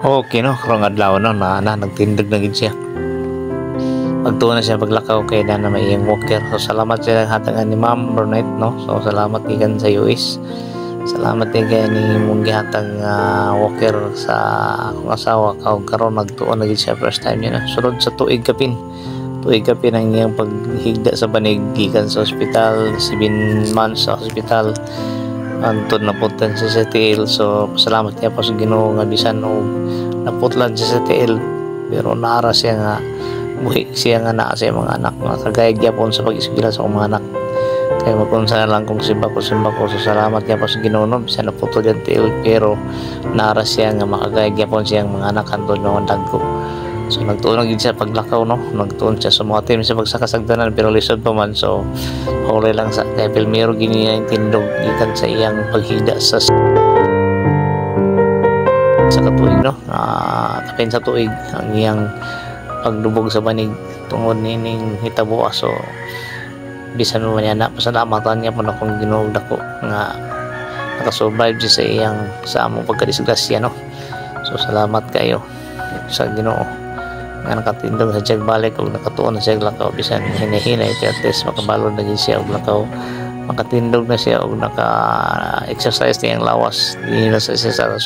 Okay no, karong adlaw no na nagtindog na gid siya. Pagtuon na siya paglakaw kay na may iyang walker. So salamat sa hatangan ni Ma'am Brunette no. So salamat gikan sa US. Salamat din kay ni mong gihatag walker sa akong asawa karon nagtuon na gid siya first time niya na. Sulod sa tuig kapin. Tuig kapin ang iyang paghigda sa banig gikan sa ospital, 7 months sa ospital. Antod na putan siya sa tiil. So salamat niya pa sa Ginoo nga bisan og naputlan siya sa tiil pero naara siya nga buhi siya nga naa sa mga anak nga kagayag gyapon sa pag-eskwela sa mga anak kay magkunsa lang kung simba ko so salamat niya pa sa Ginoo no bisan naputol yung tiil pero naara siya nga makagayag gyapon siyang mga anak hantod mga dagko. So nagtuon gid siya paglakaw no, nagtuon siya sa mga team sa pagsakasagdanan pero lisod pa man. So huli lang sa kay Pilmero gini ang tindog gikan sa iyang paghida sa katuig no, tapin sa tuig ang iyang pagdubog sa banig tungod nining hitabo. So bisan mo niya na pasalamatan niya po na kung Ginoo dako nga nakasurvive siya sa iyang sa among pagkadisgrasya no. So salamat kayo sa Ginoo nga nakatindog sa jag balik ug nakatuon na siya lakaw bisan hinahinay kay at least makabalod na siya og lakaw, makatindog na siya og naka-exercise niyang lawas dinhi na sa sulod